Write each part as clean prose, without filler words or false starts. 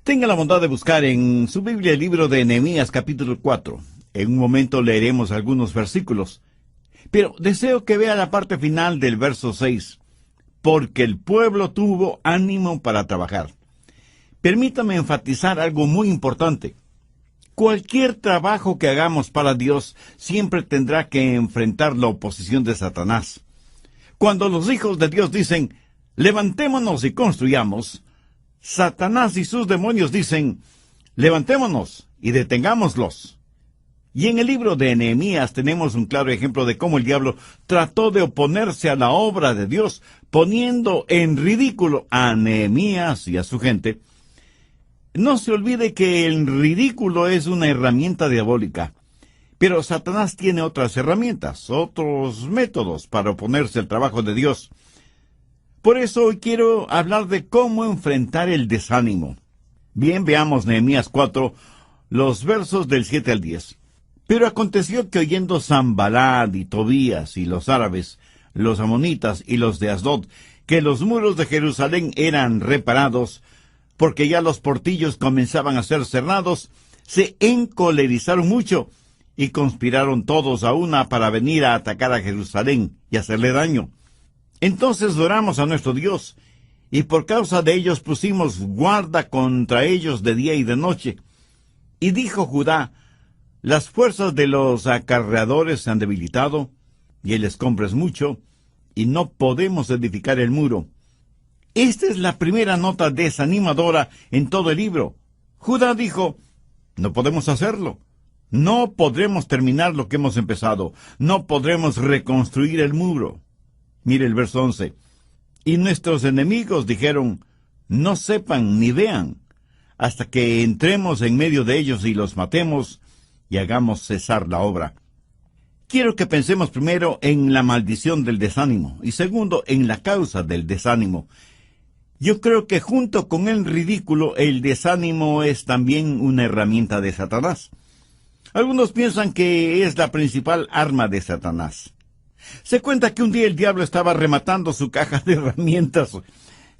Tenga la bondad de buscar en su Biblia el libro de Nehemías capítulo 4. En un momento leeremos algunos versículos, pero deseo que vea la parte final del verso 6, porque el pueblo tuvo ánimo para trabajar. Permítame enfatizar algo muy importante. Cualquier trabajo que hagamos para Dios siempre tendrá que enfrentar la oposición de Satanás. Cuando los hijos de Dios dicen, levantémonos y construyamos, Satanás y sus demonios dicen, levantémonos y detengámoslos. Y en el libro de Nehemías tenemos un claro ejemplo de cómo el diablo trató de oponerse a la obra de Dios, poniendo en ridículo a Nehemías y a su gente. No se olvide que el ridículo es una herramienta diabólica, pero Satanás tiene otras herramientas, otros métodos para oponerse al trabajo de Dios. Por eso hoy quiero hablar de cómo enfrentar el desánimo. Bien, veamos Nehemías 4, los versos del 7 al 10. Pero aconteció que oyendo Sanballat y Tobías y los árabes, los amonitas y los de Asdod, que los muros de Jerusalén eran reparados, porque ya los portillos comenzaban a ser cerrados, se encolerizaron mucho y conspiraron todos a una para venir a atacar a Jerusalén y hacerle daño. Entonces oramos a nuestro Dios, y por causa de ellos pusimos guarda contra ellos de día y de noche. Y dijo Judá, las fuerzas de los acarreadores se han debilitado, y el escombro es mucho, y no podemos edificar el muro. Esta es la primera nota desanimadora en todo el libro. Judá dijo, no podemos hacerlo. No podremos terminar lo que hemos empezado. No podremos reconstruir el muro. Mire el verso 11. Y nuestros enemigos dijeron, no sepan ni vean, hasta que entremos en medio de ellos y los matemos y hagamos cesar la obra. Quiero que pensemos primero en la maldición del desánimo y segundo en la causa del desánimo. Yo creo que junto con el ridículo, el desánimo es también una herramienta de Satanás. Algunos piensan que es la principal arma de Satanás. Se cuenta que un día el diablo estaba rematando su caja de herramientas,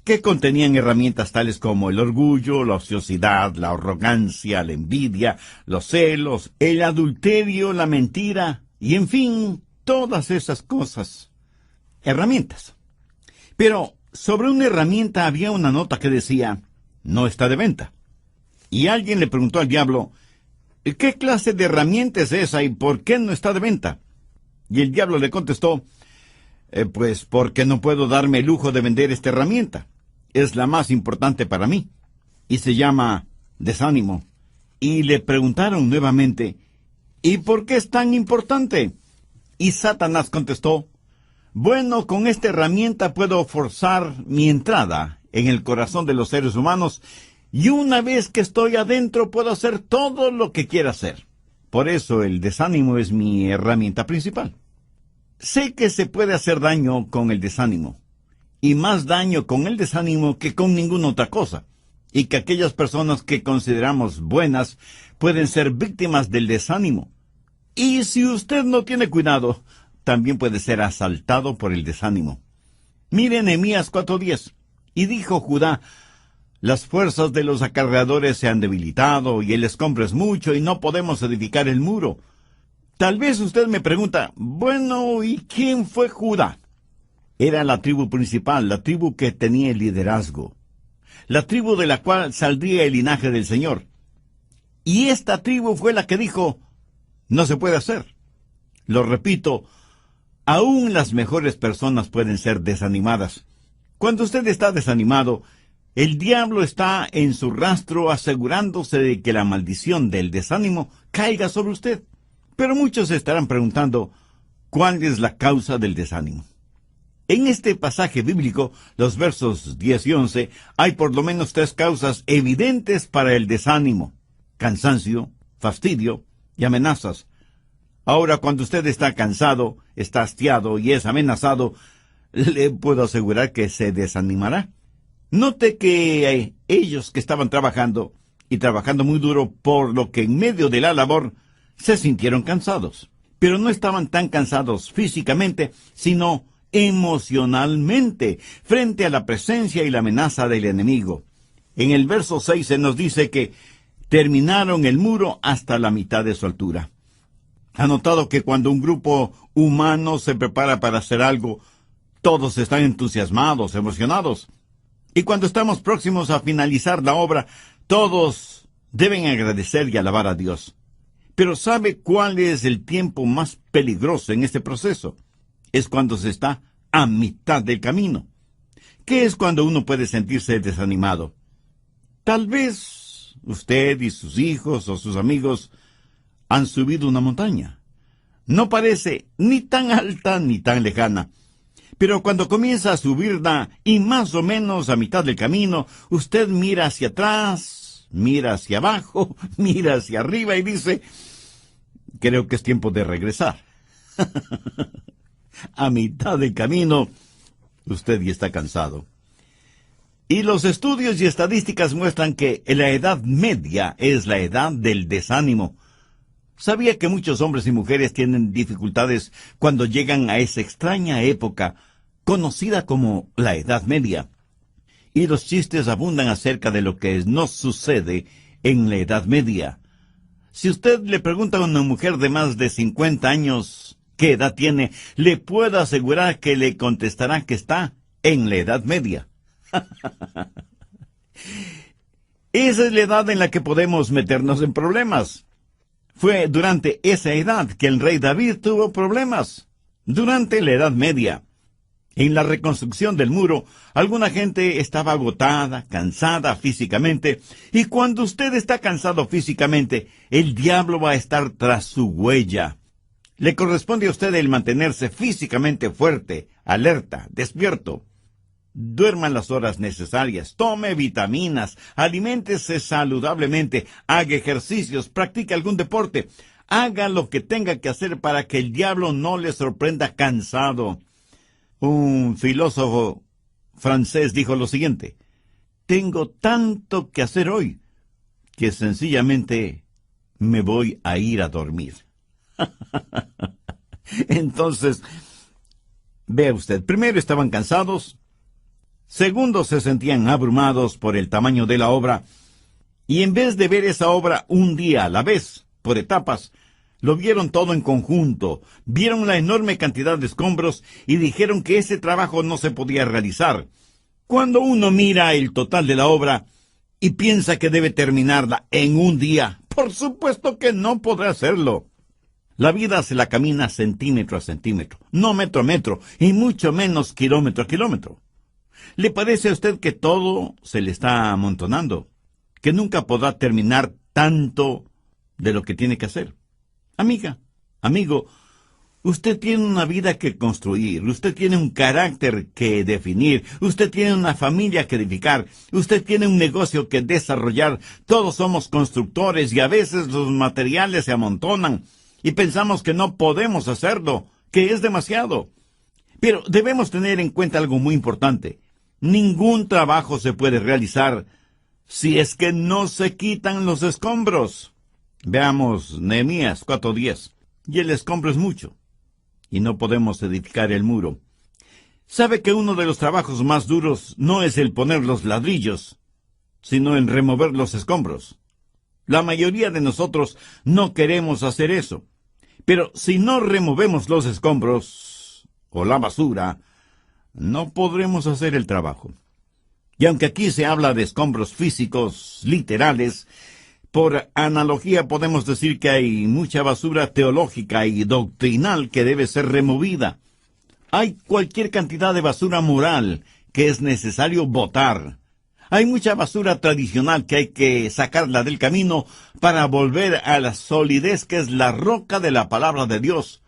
que contenían herramientas tales como el orgullo, la ociosidad, la arrogancia, la envidia, los celos, el adulterio, la mentira, y en fin, todas esas cosas. Herramientas. Pero sobre una herramienta había una nota que decía, no está de venta. Y alguien le preguntó al diablo, ¿qué clase de herramienta es esa y por qué no está de venta? Y el diablo le contestó, pues porque no puedo darme el lujo de vender esta herramienta. Es la más importante para mí. Y se llama desánimo. Y le preguntaron nuevamente, ¿y por qué es tan importante? Y Satanás contestó, bueno, con esta herramienta puedo forzar mi entrada en el corazón de los seres humanos y una vez que estoy adentro puedo hacer todo lo que quiera hacer. Por eso el desánimo es mi herramienta principal. Sé que se puede hacer daño con el desánimo, y más daño con el desánimo que con ninguna otra cosa, y que aquellas personas que consideramos buenas pueden ser víctimas del desánimo. Y si usted no tiene cuidado, también puede ser asaltado por el desánimo. Mire Nehemías 4:10, y dijo Judá, las fuerzas de los acarreadores se han debilitado, y el escombro es mucho, y no podemos edificar el muro. Tal vez usted me pregunta, bueno, ¿y quién fue Judá? Era la tribu principal, la tribu que tenía el liderazgo, la tribu de la cual saldría el linaje del Señor. Y esta tribu fue la que dijo, no se puede hacer. Lo repito, aún las mejores personas pueden ser desanimadas. Cuando usted está desanimado, el diablo está en su rastro asegurándose de que la maldición del desánimo caiga sobre usted. Pero muchos se estarán preguntando, ¿cuál es la causa del desánimo? En este pasaje bíblico, los versos 10 y 11, hay por lo menos 3 causas evidentes para el desánimo: cansancio, fastidio y amenazas. Ahora, cuando usted está cansado, está hastiado y es amenazado, le puedo asegurar que se desanimará. Note que ellos que estaban trabajando, y trabajando muy duro, por lo que en medio de la labor se sintieron cansados. Pero no estaban tan cansados físicamente, sino emocionalmente, frente a la presencia y la amenaza del enemigo. En el verso 6 se nos dice que terminaron el muro hasta la mitad de su altura. ¿Ha notado que cuando un grupo humano se prepara para hacer algo, todos están entusiasmados, emocionados? Y cuando estamos próximos a finalizar la obra, todos deben agradecer y alabar a Dios. Pero ¿sabe cuál es el tiempo más peligroso en este proceso? Es cuando se está a mitad del camino. ¿Qué es cuando uno puede sentirse desanimado? Tal vez usted y sus hijos o sus amigos han subido una montaña. No parece ni tan alta ni tan lejana. Pero cuando comienza a subirla y más o menos a mitad del camino, usted mira hacia atrás, mira hacia abajo, mira hacia arriba y dice, creo que es tiempo de regresar. A mitad del camino, usted ya está cansado. Y los estudios y estadísticas muestran que la edad media es la edad del desánimo. ¿Sabía que muchos hombres y mujeres tienen dificultades cuando llegan a esa extraña época conocida como la Edad Media? Y los chistes abundan acerca de lo que nos sucede en la Edad Media. Si usted le pregunta a una mujer de más de 50 años qué edad tiene, le puedo asegurar que le contestará que está en la Edad Media. Esa es la edad en la que podemos meternos en problemas. Fue durante esa edad que el rey David tuvo problemas. Durante la Edad Media. En la reconstrucción del muro, alguna gente estaba agotada, cansada físicamente, y cuando usted está cansado físicamente, el diablo va a estar tras su huella. Le corresponde a usted el mantenerse físicamente fuerte, alerta, despierto. Duerma las horas necesarias, tome vitaminas, aliméntese saludablemente, haga ejercicios, practique algún deporte, haga lo que tenga que hacer para que el diablo no le sorprenda cansado. Un filósofo francés dijo lo siguiente: tengo tanto que hacer hoy que sencillamente me voy a ir a dormir. Entonces, vea usted, primero estaban cansados, segundo se sentían abrumados por el tamaño de la obra, y en vez de ver esa obra un día a la vez, por etapas, lo vieron todo en conjunto, vieron la enorme cantidad de escombros y dijeron que ese trabajo no se podía realizar. Cuando uno mira el total de la obra y piensa que debe terminarla en un día, por supuesto que no podrá hacerlo. La vida se la camina centímetro a centímetro, no metro a metro, y mucho menos kilómetro a kilómetro. ¿Le parece a usted que todo se le está amontonando? ¿Que nunca podrá terminar tanto de lo que tiene que hacer? Amiga, amigo, usted tiene una vida que construir, usted tiene un carácter que definir, usted tiene una familia que edificar, usted tiene un negocio que desarrollar. Todos somos constructores y a veces los materiales se amontonan y pensamos que no podemos hacerlo, que es demasiado. Pero debemos tener en cuenta algo muy importante. Ningún trabajo se puede realizar si es que no se quitan los escombros. Veamos Nehemías 4:10. Y el escombro es mucho, y no podemos edificar el muro. ¿Sabe que uno de los trabajos más duros no es el poner los ladrillos, sino el remover los escombros? La mayoría de nosotros no queremos hacer eso. Pero si no removemos los escombros o la basura, no podremos hacer el trabajo. Y aunque aquí se habla de escombros físicos, literales, por analogía podemos decir que hay mucha basura teológica y doctrinal que debe ser removida. Hay cualquier cantidad de basura moral que es necesario botar. Hay mucha basura tradicional que hay que sacarla del camino para volver a la solidez que es la roca de la palabra de Dios,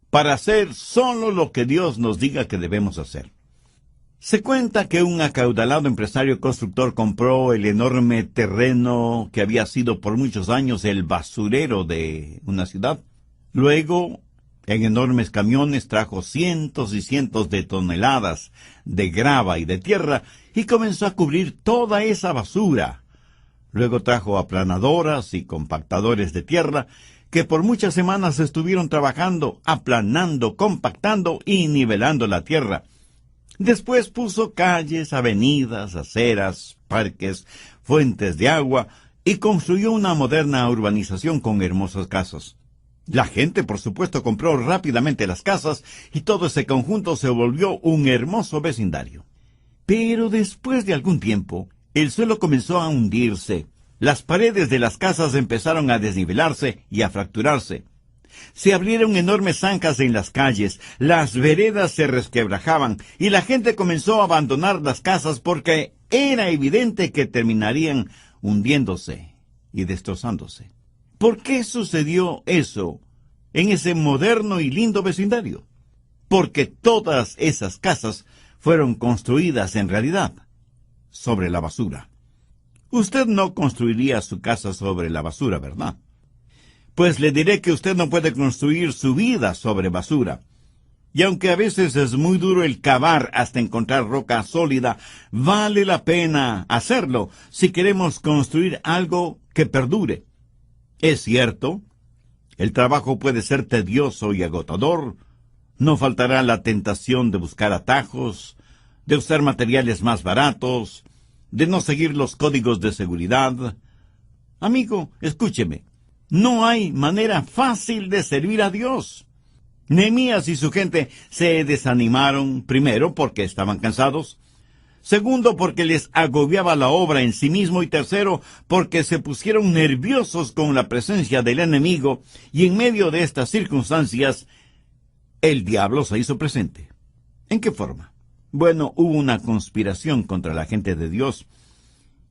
para hacer solo lo que Dios nos diga que debemos hacer. Se cuenta que un acaudalado empresario constructor compró el enorme terreno que había sido por muchos años el basurero de una ciudad. Luego, en enormes camiones trajo cientos y cientos de toneladas de grava y de tierra y comenzó a cubrir toda esa basura. Luego trajo aplanadoras y compactadores de tierra que por muchas semanas estuvieron trabajando, aplanando, compactando y nivelando la tierra. Después puso calles, avenidas, aceras, parques, fuentes de agua, y construyó una moderna urbanización con hermosas casas. La gente, por supuesto, compró rápidamente las casas y todo ese conjunto se volvió un hermoso vecindario. Pero después de algún tiempo, el suelo comenzó a hundirse. Las paredes de las casas empezaron a desnivelarse y a fracturarse. Se abrieron enormes zanjas en las calles, las veredas se resquebrajaban y la gente comenzó a abandonar las casas porque era evidente que terminarían hundiéndose y destrozándose. ¿Por qué sucedió eso en ese moderno y lindo vecindario? Porque todas esas casas fueron construidas en realidad sobre la basura. Usted no construiría su casa sobre la basura, ¿verdad? Pues le diré que usted no puede construir su vida sobre basura. Y aunque a veces es muy duro el cavar hasta encontrar roca sólida, vale la pena hacerlo si queremos construir algo que perdure. Es cierto, el trabajo puede ser tedioso y agotador. No faltará la tentación de buscar atajos, de usar materiales más baratos, de no seguir los códigos de seguridad. Amigo, escúcheme. No hay manera fácil de servir a Dios. Nehemías y su gente se desanimaron, primero porque estaban cansados, segundo porque les agobiaba la obra en sí mismo y tercero porque se pusieron nerviosos con la presencia del enemigo y en medio de estas circunstancias el diablo se hizo presente. ¿En qué forma? Bueno, hubo una conspiración contra la gente de Dios.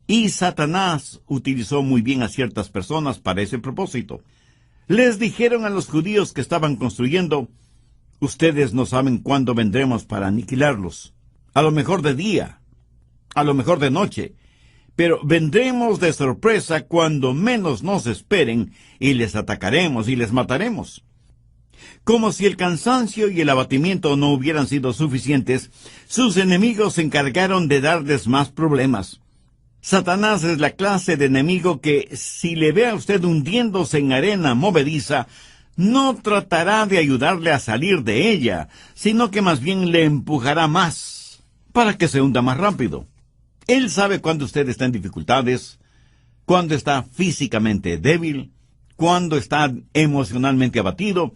Y Satanás utilizó muy bien a ciertas personas para ese propósito. Les dijeron a los judíos que estaban construyendo, ustedes no saben cuándo vendremos para aniquilarlos. A lo mejor de día, a lo mejor de noche, pero vendremos de sorpresa cuando menos nos esperen y les atacaremos y les mataremos. Como si el cansancio y el abatimiento no hubieran sido suficientes, sus enemigos se encargaron de darles más problemas. Satanás es la clase de enemigo que, si le ve a usted hundiéndose en arena movediza, no tratará de ayudarle a salir de ella, sino que más bien le empujará más, para que se hunda más rápido. Él sabe cuándo usted está en dificultades, cuándo está físicamente débil, cuándo está emocionalmente abatido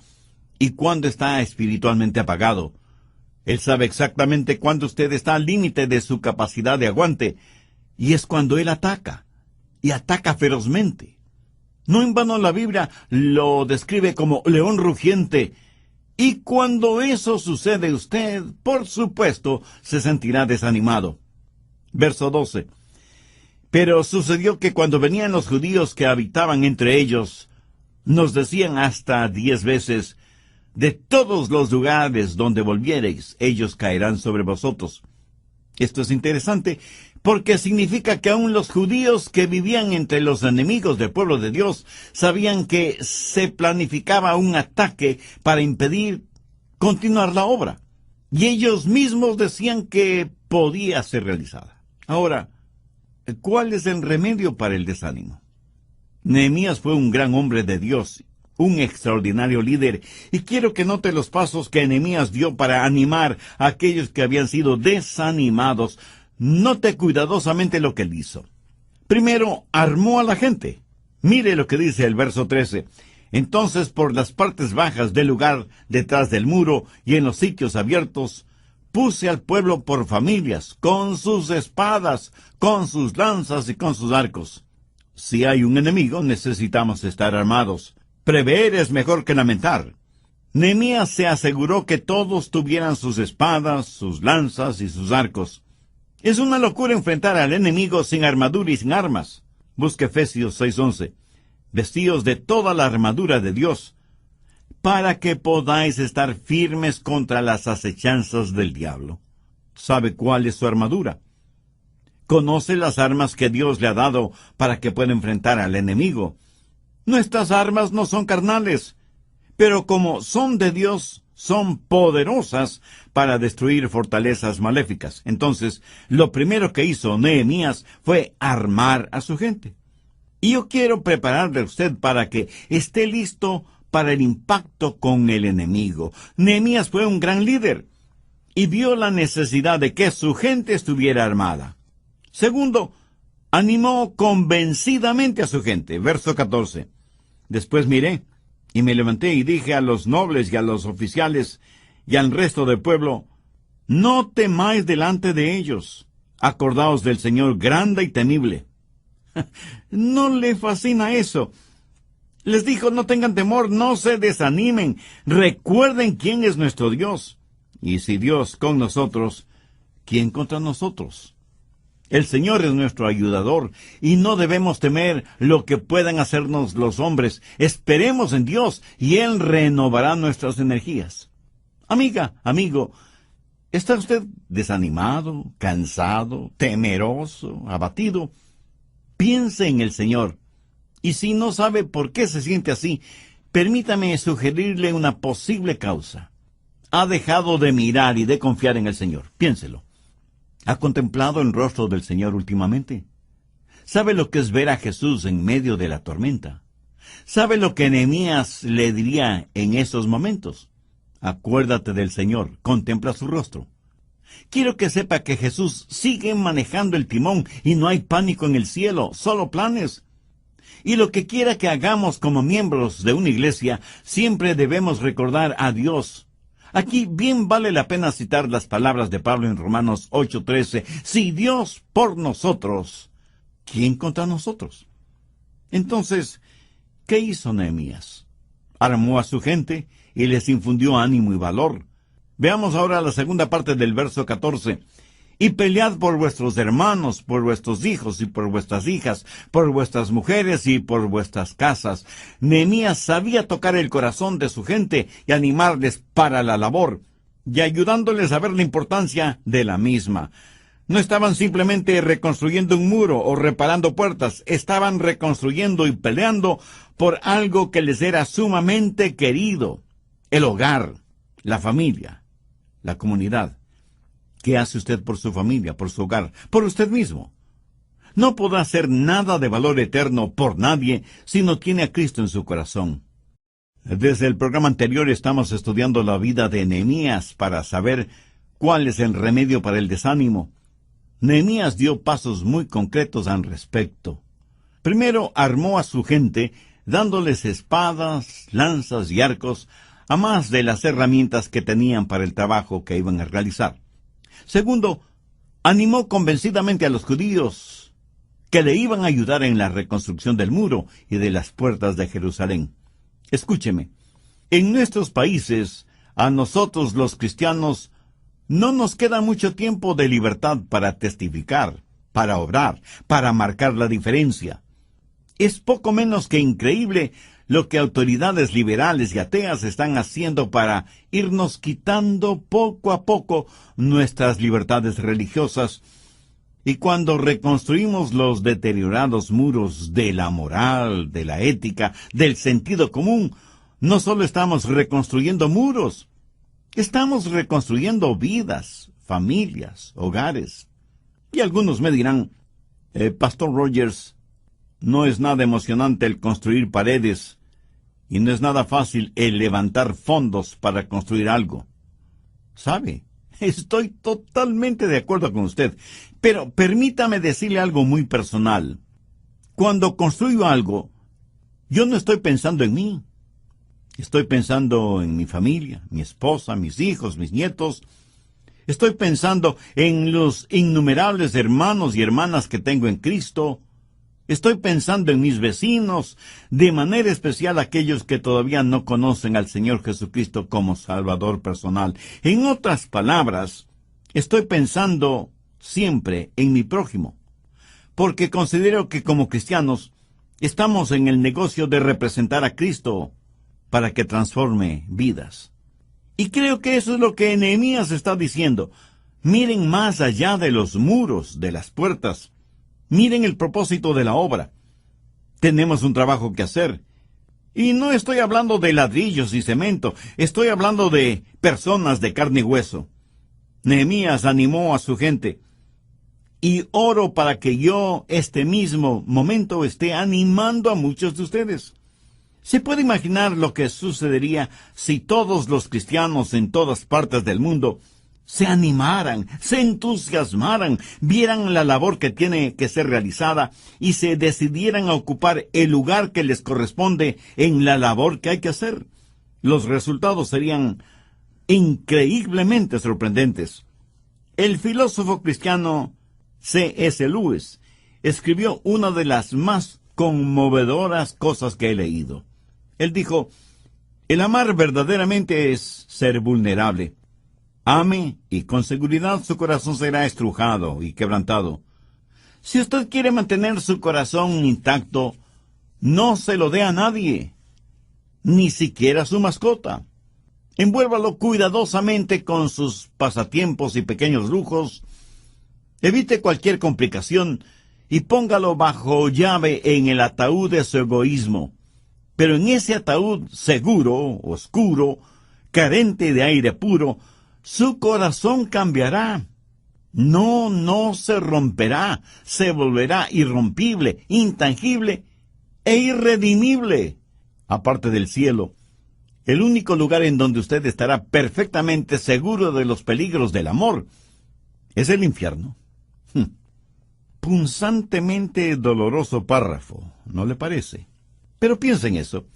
y cuándo está espiritualmente apagado. Él sabe exactamente cuándo usted está al límite de su capacidad de aguante, y es cuando él ataca, y ataca ferozmente. No en vano la Biblia lo describe como león rugiente, y cuando eso sucede usted, por supuesto, se sentirá desanimado. Verso 12. Pero sucedió que cuando venían los judíos que habitaban entre ellos, nos decían hasta 10 veces, de todos los lugares donde volviereis, ellos caerán sobre vosotros. Esto es interesante, porque significa que aún los judíos que vivían entre los enemigos del pueblo de Dios sabían que se planificaba un ataque para impedir continuar la obra. Y ellos mismos decían que podía ser realizada. Ahora, ¿cuál es el remedio para el desánimo? Nehemías fue un gran hombre de Dios, un extraordinario líder, y quiero que note los pasos que Nehemías dio para animar a aquellos que habían sido desanimados. Note cuidadosamente lo que él hizo. Primero, armó a la gente. Mire lo que dice el verso 13. Entonces, por las partes bajas del lugar, detrás del muro y en los sitios abiertos, puse al pueblo por familias, con sus espadas, con sus lanzas y con sus arcos. Si hay un enemigo, necesitamos estar armados. Prever es mejor que lamentar. Nehemías se aseguró que todos tuvieran sus espadas, sus lanzas y sus arcos. Es una locura enfrentar al enemigo sin armadura y sin armas. Busque Efesios 6:11. Vestíos de toda la armadura de Dios, para que podáis estar firmes contra las acechanzas del diablo. ¿Sabe cuál es su armadura? Conoce las armas que Dios le ha dado para que pueda enfrentar al enemigo. Nuestras armas no son carnales, pero como son de Dios, son poderosas para destruir fortalezas maléficas. Entonces, lo primero que hizo Nehemías fue armar a su gente. Y yo quiero prepararle a usted para que esté listo para el impacto con el enemigo. Nehemías fue un gran líder y vio la necesidad de que su gente estuviera armada. Segundo, animó convencidamente a su gente. Verso 14. Después miré, y me levanté y dije a los nobles y a los oficiales y al resto del pueblo, no temáis delante de ellos. Acordaos del Señor grande y temible. No le fascina eso. Les dijo, no tengan temor, no se desanimen, recuerden quién es nuestro Dios. Y si Dios con nosotros, ¿quién contra nosotros? El Señor es nuestro ayudador, y no debemos temer lo que puedan hacernos los hombres. Esperemos en Dios, y Él renovará nuestras energías. Amiga, amigo, ¿está usted desanimado, cansado, temeroso, abatido? Piense en el Señor. Y si no sabe por qué se siente así, permítame sugerirle una posible causa. Ha dejado de mirar y de confiar en el Señor. Piénselo. ¿Ha contemplado el rostro del Señor últimamente? ¿Sabe lo que es ver a Jesús en medio de la tormenta? ¿Sabe lo que Nehemías le diría en esos momentos? Acuérdate del Señor, contempla su rostro. Quiero que sepa que Jesús sigue manejando el timón y no hay pánico en el cielo, solo planes. Y lo que quiera que hagamos como miembros de una iglesia, siempre debemos recordar a Dios. Aquí bien vale la pena citar las palabras de Pablo en Romanos 8:13. Si Dios por nosotros, ¿quién contra nosotros? Entonces, ¿qué hizo Nehemías? Armó a su gente y les infundió ánimo y valor. Veamos ahora la segunda parte del verso 14. Y pelead por vuestros hermanos, por vuestros hijos y por vuestras hijas, por vuestras mujeres y por vuestras casas. Nehemías sabía tocar el corazón de su gente y animarles para la labor, y ayudándoles a ver la importancia de la misma. No estaban simplemente reconstruyendo un muro o reparando puertas, estaban reconstruyendo y peleando por algo que les era sumamente querido: el hogar, la familia, la comunidad. ¿Qué hace usted por su familia, por su hogar, por usted mismo? No podrá hacer nada de valor eterno por nadie si no tiene a Cristo en su corazón. Desde el programa anterior estamos estudiando la vida de Nehemías para saber cuál es el remedio para el desánimo. Nehemías dio pasos muy concretos al respecto. Primero armó a su gente, dándoles espadas, lanzas y arcos, a más de las herramientas que tenían para el trabajo que iban a realizar. Segundo, animó convencidamente a los judíos que le iban a ayudar en la reconstrucción del muro y de las puertas de Jerusalén. Escúcheme, en nuestros países, a nosotros los cristianos, no nos queda mucho tiempo de libertad para testificar, para obrar, para marcar la diferencia. Es poco menos que increíble lo que autoridades liberales y ateas están haciendo para irnos quitando poco a poco nuestras libertades religiosas. Y cuando reconstruimos los deteriorados muros de la moral, de la ética, del sentido común, no solo estamos reconstruyendo muros, estamos reconstruyendo vidas, familias, hogares. Y algunos me dirán, Pastor Rogers, no es nada emocionante el construir paredes, y no es nada fácil el levantar fondos para construir algo. ¿Sabe? Estoy totalmente de acuerdo con usted, pero permítame decirle algo muy personal. Cuando construyo algo, yo no estoy pensando en mí. Estoy pensando en mi familia, mi esposa, mis hijos, mis nietos. Estoy pensando en los innumerables hermanos y hermanas que tengo en Cristo. Estoy pensando en mis vecinos, de manera especial aquellos que todavía no conocen al Señor Jesucristo como Salvador personal. En otras palabras, estoy pensando siempre en mi prójimo, porque considero que como cristianos estamos en el negocio de representar a Cristo para que transforme vidas. Y creo que eso es lo que Nehemías está diciendo. Miren más allá de los muros, de las puertas. Miren el propósito de la obra. Tenemos un trabajo que hacer. Y no estoy hablando de ladrillos y cemento, estoy hablando de personas de carne y hueso. Nehemías animó a su gente. Y oro para que yo, este mismo momento, esté animando a muchos de ustedes. ¿Se puede imaginar lo que sucedería si todos los cristianos en todas partes del mundo se animaran, se entusiasmaran, vieran la labor que tiene que ser realizada y se decidieran a ocupar el lugar que les corresponde en la labor que hay que hacer. Los resultados serían increíblemente sorprendentes. El filósofo cristiano C.S. Lewis escribió una de las más conmovedoras cosas que he leído. Él dijo: el amar verdaderamente es ser vulnerable. Ame y con seguridad su corazón será estrujado y quebrantado. Si usted quiere mantener su corazón intacto, no se lo dé a nadie, ni siquiera a su mascota. Envuélvalo cuidadosamente con sus pasatiempos y pequeños lujos. Evite cualquier complicación y póngalo bajo llave en el ataúd de su egoísmo. Pero en ese ataúd seguro, oscuro, carente de aire puro, su corazón cambiará. No se romperá, se volverá irrompible, intangible e irredimible. Aparte del cielo, el único lugar en donde usted estará perfectamente seguro de los peligros del amor es el infierno. Punzantemente doloroso párrafo, ¿no le parece? Pero piensa en eso.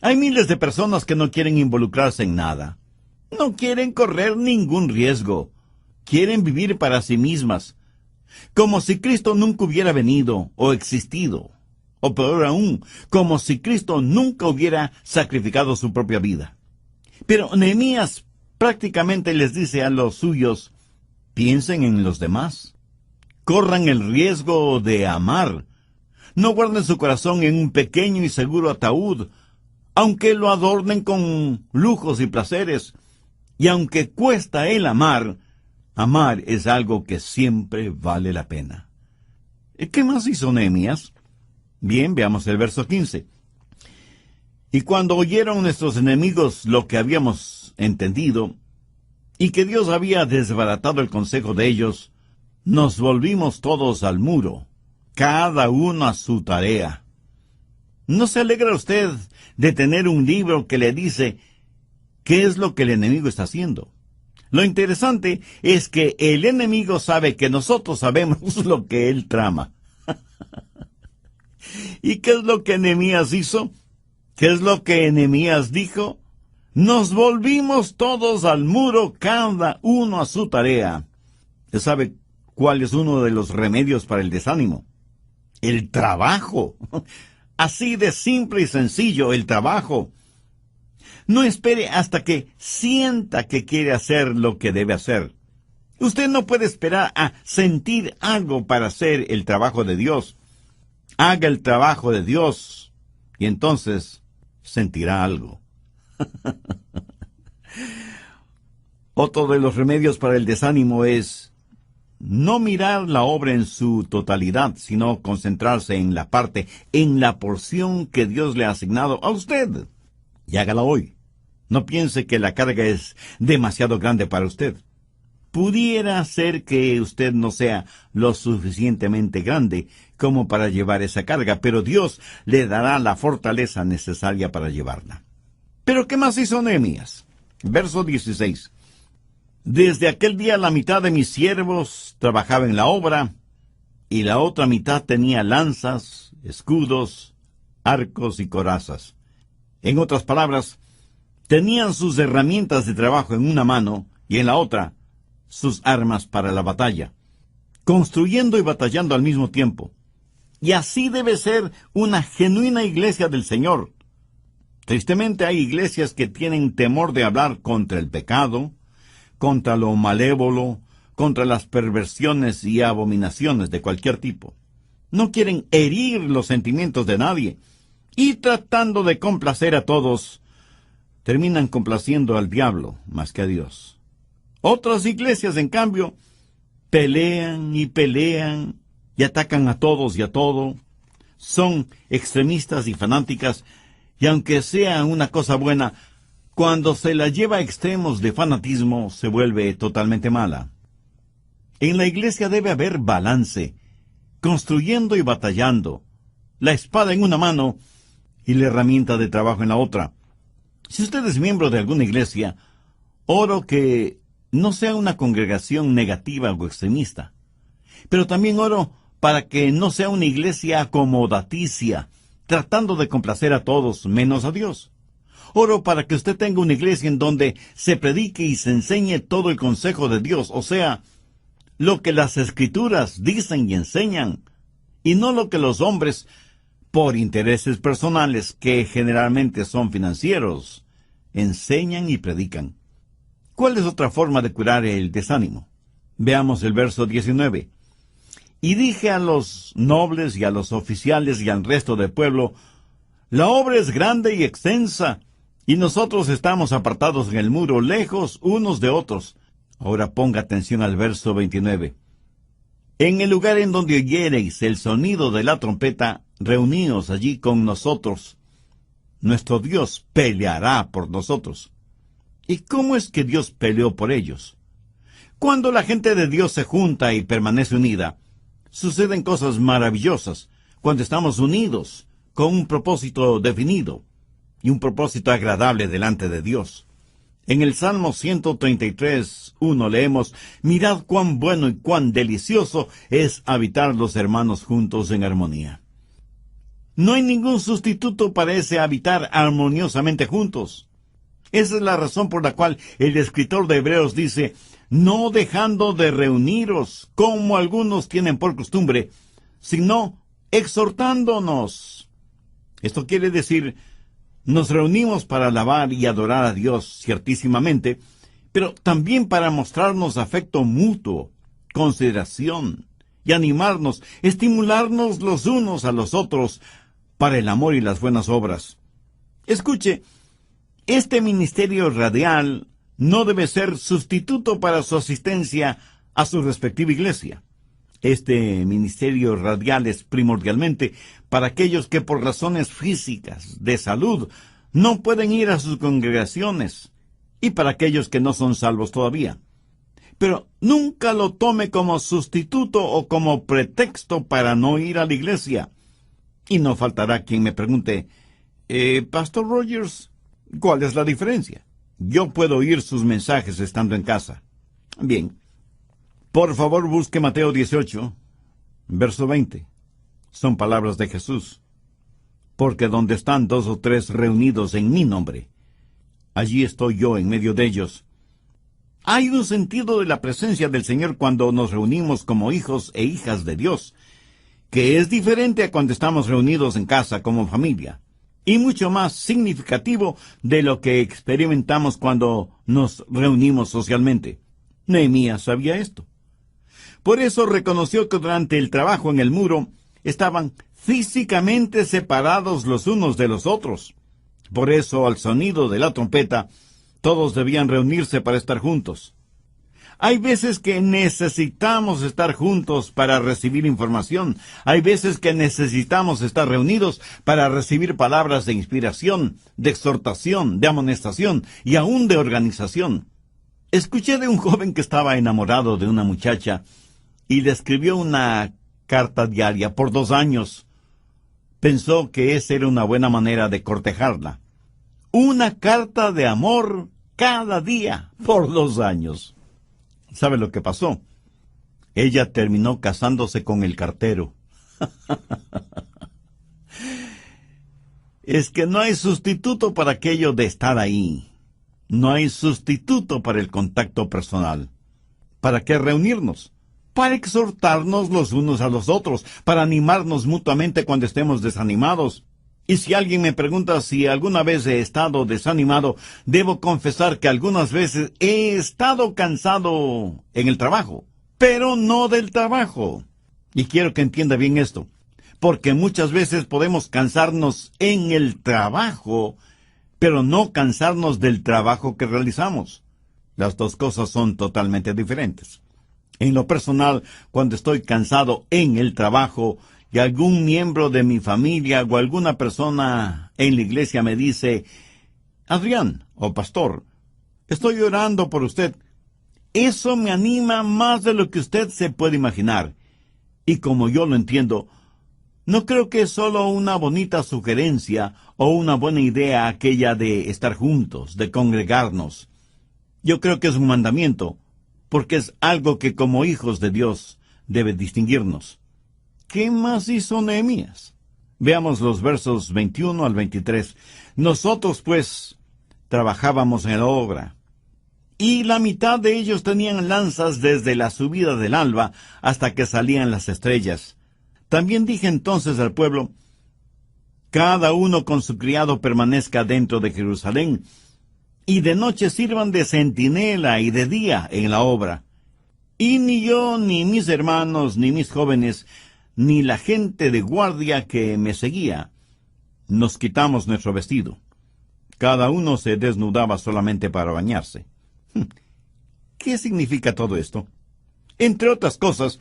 Hay miles de personas que no quieren involucrarse en nada. No quieren correr ningún riesgo. Quieren vivir para sí mismas, como si Cristo nunca hubiera venido o existido. O peor aún, como si Cristo nunca hubiera sacrificado su propia vida. Pero Nehemías prácticamente les dice a los suyos: piensen en los demás. Corran el riesgo de amar. No guarden su corazón en un pequeño y seguro ataúd, aunque lo adornen con lujos y placeres. Y aunque cuesta el amar, amar es algo que siempre vale la pena. ¿Qué más hizo Nehemías? Bien, veamos el verso 15. Y cuando oyeron nuestros enemigos lo que habíamos entendido, y que Dios había desbaratado el consejo de ellos, nos volvimos todos al muro, cada uno a su tarea. ¿No se alegra usted de tener un libro que le dice qué es lo que el enemigo está haciendo? Lo interesante es que el enemigo sabe que nosotros sabemos lo que él trama. ¿Y qué es lo que Nehemías hizo? ¿Qué es lo que Nehemías dijo? Nos volvimos todos al muro, cada uno a su tarea. ¿Usted sabe cuál es uno de los remedios para el desánimo? El trabajo. Así de simple y sencillo, el trabajo. No espere hasta que sienta que quiere hacer lo que debe hacer. Usted no puede esperar a sentir algo para hacer el trabajo de Dios. Haga el trabajo de Dios y entonces sentirá algo. Otro de los remedios para el desánimo es no mirar la obra en su totalidad, sino concentrarse en la parte, en la porción que Dios le ha asignado a usted. Y hágala hoy. No piense que la carga es demasiado grande para usted. Pudiera ser que usted no sea lo suficientemente grande como para llevar esa carga, pero Dios le dará la fortaleza necesaria para llevarla. ¿Pero qué más hizo Nehemías? Verso 16. Desde aquel día la mitad de mis siervos trabajaba en la obra, y la otra mitad tenía lanzas, escudos, arcos y corazas. En otras palabras, tenían sus herramientas de trabajo en una mano y en la otra sus armas para la batalla, construyendo y batallando al mismo tiempo. Y así debe ser una genuina iglesia del Señor. Tristemente hay iglesias que tienen temor de hablar contra el pecado, contra lo malévolo, contra las perversiones y abominaciones de cualquier tipo. No quieren herir los sentimientos de nadie, y tratando de complacer a todos, terminan complaciendo al diablo más que a Dios. Otras iglesias, en cambio, pelean y atacan a todos y a todo. Son extremistas y fanáticas, y aunque sea una cosa buena, cuando se la lleva a extremos de fanatismo, se vuelve totalmente mala. En la iglesia debe haber balance, construyendo y batallando, la espada en una mano y la herramienta de trabajo en la otra. Si usted es miembro de alguna iglesia, oro que no sea una congregación negativa o extremista. Pero también oro para que no sea una iglesia acomodaticia, tratando de complacer a todos menos a Dios. Oro para que usted tenga una iglesia en donde se predique y se enseñe todo el consejo de Dios, o sea, lo que las Escrituras dicen y enseñan, y no lo que los hombres, por intereses personales que generalmente son financieros, enseñan y predican. ¿Cuál es otra forma de curar el desánimo? Veamos el verso 19. Y dije a los nobles y a los oficiales y al resto del pueblo, la obra es grande y extensa, y nosotros estamos apartados en el muro, lejos unos de otros. Ahora ponga atención al verso 29. En el lugar en donde oyereis el sonido de la trompeta, reuníos allí con nosotros. Nuestro Dios peleará por nosotros. ¿Y cómo es que Dios peleó por ellos? Cuando la gente de Dios se junta y permanece unida, suceden cosas maravillosas cuando estamos unidos con un propósito definido y un propósito agradable delante de Dios. En el Salmo 133:1 leemos, mirad cuán bueno y cuán delicioso es habitar los hermanos juntos en armonía. No hay ningún sustituto para ese habitar armoniosamente juntos. Esa es la razón por la cual el escritor de Hebreos dice, no dejando de reuniros, como algunos tienen por costumbre, sino exhortándonos. Esto quiere decir, nos reunimos para alabar y adorar a Dios, ciertísimamente, pero también para mostrarnos afecto mutuo, consideración, y animarnos, estimularnos los unos a los otros para el amor y las buenas obras. Escuche, este ministerio radial no debe ser sustituto para su asistencia a su respectiva iglesia. Este ministerio radial es primordialmente para aquellos que por razones físicas, de salud, no pueden ir a sus congregaciones, y para aquellos que no son salvos todavía. Pero nunca lo tome como sustituto o como pretexto para no ir a la iglesia. Y no faltará quien me pregunte, Pastor Rogers, ¿cuál es la diferencia? Yo puedo oír sus mensajes estando en casa. Bien. Por favor, busque Mateo 18, verso 20. Son palabras de Jesús. Porque donde están 2 o 3 reunidos en mi nombre, allí estoy yo en medio de ellos. Hay un sentido de la presencia del Señor cuando nos reunimos como hijos e hijas de Dios, que es diferente a cuando estamos reunidos en casa como familia, y mucho más significativo de lo que experimentamos cuando nos reunimos socialmente. Nehemías sabía esto. Por eso reconoció que durante el trabajo en el muro estaban físicamente separados los unos de los otros. Por eso, al sonido de la trompeta, todos debían reunirse para estar juntos. Hay veces que necesitamos estar juntos para recibir información. Hay veces que necesitamos estar reunidos para recibir palabras de inspiración, de exhortación, de amonestación y aún de organización. Escuché de un joven que estaba enamorado de una muchacha y le escribió una carta diaria por 2 años. Pensó que esa era una buena manera de cortejarla. Una carta de amor cada día por 2 años. ¿Sabe lo que pasó? Ella terminó casándose con el cartero. Es que no hay sustituto para aquello de estar ahí. No hay sustituto para el contacto personal. ¿Para qué reunirnos? Para exhortarnos los unos a los otros, para animarnos mutuamente cuando estemos desanimados. Y si alguien me pregunta si alguna vez he estado desanimado, debo confesar que algunas veces he estado cansado en el trabajo, pero no del trabajo. Y quiero que entienda bien esto, porque muchas veces podemos cansarnos en el trabajo, pero no cansarnos del trabajo que realizamos. Las dos cosas son totalmente diferentes. En lo personal, cuando estoy cansado en el trabajo y algún miembro de mi familia o alguna persona en la iglesia me dice, Adrián, o pastor, estoy orando por usted, eso me anima más de lo que usted se puede imaginar. Y como yo lo entiendo, no creo que es solo una bonita sugerencia o una buena idea aquella de estar juntos, de congregarnos. Yo creo que es un mandamiento, porque es algo que como hijos de Dios debe distinguirnos. ¿Qué más hizo Nehemías? Veamos los versos 21 al 23. Nosotros, pues, trabajábamos en la obra, y la mitad de ellos tenían lanzas desde la subida del alba hasta que salían las estrellas. También dije entonces al pueblo: cada uno con su criado permanezca dentro de Jerusalén, y de noche sirvan de centinela y de día en la obra. Y ni yo, ni mis hermanos, ni mis jóvenes, ni la gente de guardia que me seguía, nos quitamos nuestro vestido. Cada uno se desnudaba solamente para bañarse. ¿Qué significa todo esto? Entre otras cosas,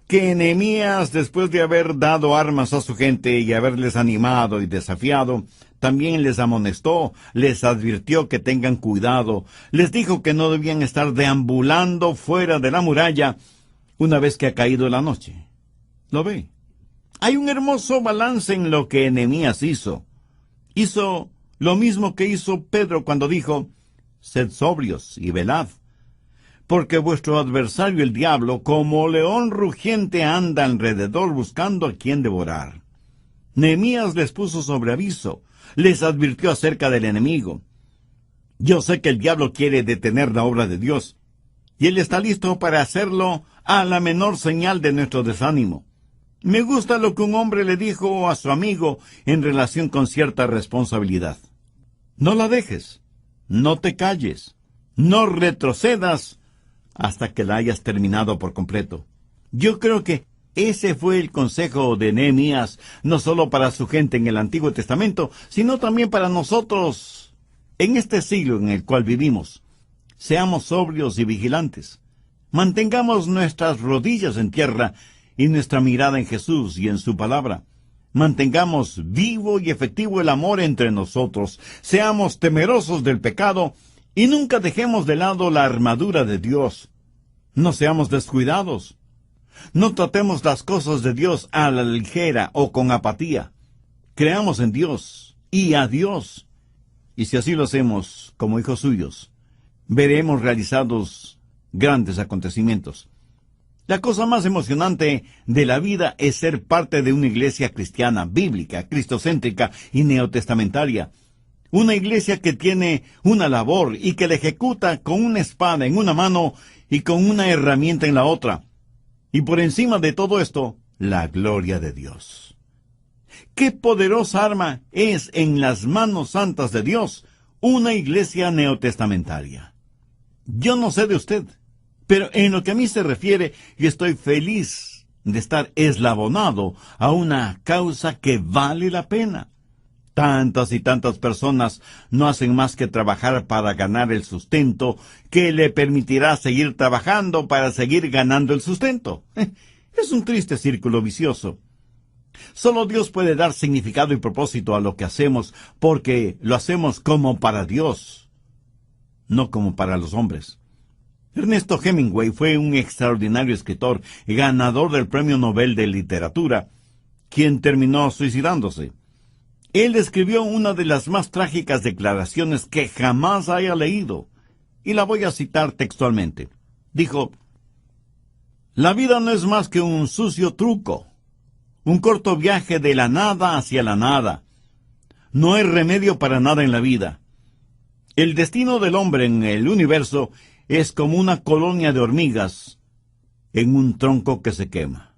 que Nehemías, después de haber dado armas a su gente y haberles animado y desafiado, también les amonestó, les advirtió que tengan cuidado, les dijo que no debían estar deambulando fuera de la muralla una vez que ha caído la noche. ¿Lo ve? Hay un hermoso balance en lo que Nehemías hizo. Hizo lo mismo que hizo Pedro cuando dijo: sed sobrios y velad, porque vuestro adversario el diablo, como león rugiente, anda alrededor buscando a quien devorar. Nehemías les puso sobre aviso, les advirtió acerca del enemigo. Yo sé que el diablo quiere detener la obra de Dios, y él está listo para hacerlo a la menor señal de nuestro desánimo. Me gusta lo que un hombre le dijo a su amigo en relación con cierta responsabilidad. No la dejes, no te calles, no retrocedas hasta que la hayas terminado por completo. Yo creo que ese fue el consejo de Nehemías, no solo para su gente en el Antiguo Testamento, sino también para nosotros en este siglo en el cual vivimos. Seamos sobrios y vigilantes. Mantengamos nuestras rodillas en tierra y nuestra mirada en Jesús y en su palabra. Mantengamos vivo y efectivo el amor entre nosotros. Seamos temerosos del pecado y nunca dejemos de lado la armadura de Dios. No seamos descuidados. No tratemos las cosas de Dios a la ligera o con apatía. Creamos en Dios y a Dios. Y si así lo hacemos como hijos suyos, veremos realizados grandes acontecimientos. La cosa más emocionante de la vida es ser parte de una iglesia cristiana, bíblica, cristocéntrica y neotestamentaria. Una iglesia que tiene una labor y que la ejecuta con una espada en una mano y con una herramienta en la otra. Y por encima de todo esto, la gloria de Dios. ¡Qué poderosa arma es en las manos santas de Dios una iglesia neotestamentaria! Yo no sé de usted, pero en lo que a mí se refiere, yo estoy feliz de estar eslabonado a una causa que vale la pena. Tantas y tantas personas no hacen más que trabajar para ganar el sustento que le permitirá seguir trabajando para seguir ganando el sustento. Es un triste círculo vicioso. Solo Dios puede dar significado y propósito a lo que hacemos, porque lo hacemos como para Dios, no como para los hombres. Ernesto Hemingway fue un extraordinario escritor, ganador del Premio Nobel de Literatura, quien terminó suicidándose. Él escribió una de las más trágicas declaraciones que jamás haya leído, y la voy a citar textualmente. Dijo: la vida no es más que un sucio truco, un corto viaje de la nada hacia la nada. No hay remedio para nada en la vida. El destino del hombre en el universo es como una colonia de hormigas en un tronco que se quema.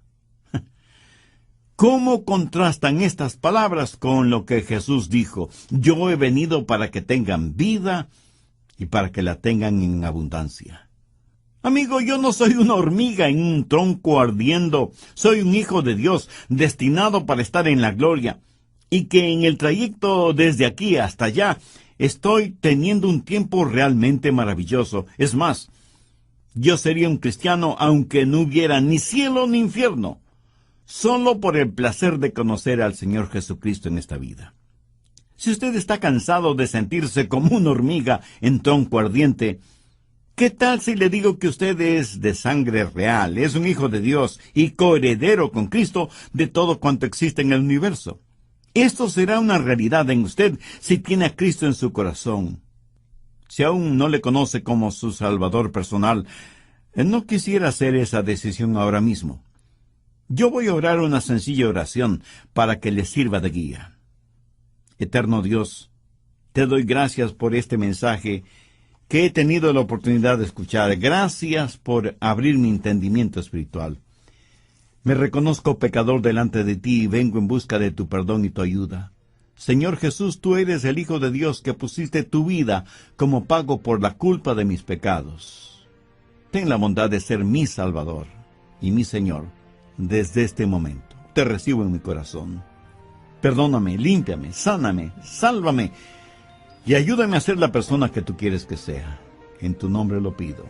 ¿Cómo contrastan estas palabras con lo que Jesús dijo? Yo he venido para que tengan vida y para que la tengan en abundancia. Amigo, yo no soy una hormiga en un tronco ardiendo. Soy un hijo de Dios, destinado para estar en la gloria, y que en el trayecto desde aquí hasta allá estoy teniendo un tiempo realmente maravilloso. Es más, yo sería un cristiano aunque no hubiera ni cielo ni infierno, solo por el placer de conocer al Señor Jesucristo en esta vida. Si usted está cansado de sentirse como una hormiga en tronco ardiente, ¿qué tal si le digo que usted es de sangre real, es un hijo de Dios y coheredero con Cristo de todo cuanto existe en el universo? Esto será una realidad en usted si tiene a Cristo en su corazón. Si aún no le conoce como su Salvador personal, No quisiera hacer esa decisión ahora mismo. Yo voy a orar una sencilla oración para que les sirva de guía. Eterno Dios, te doy gracias por este mensaje que he tenido la oportunidad de escuchar. Gracias por abrir mi entendimiento espiritual. Me reconozco pecador delante de ti y vengo en busca de tu perdón y tu ayuda. Señor Jesús, tú eres el Hijo de Dios que pusiste tu vida como pago por la culpa de mis pecados. Ten la bondad de ser mi Salvador y mi Señor desde este momento. Te recibo en mi corazón. Perdóname, límpiame, sáname, sálvame y ayúdame a ser la persona que tú quieres que sea. En tu nombre lo pido.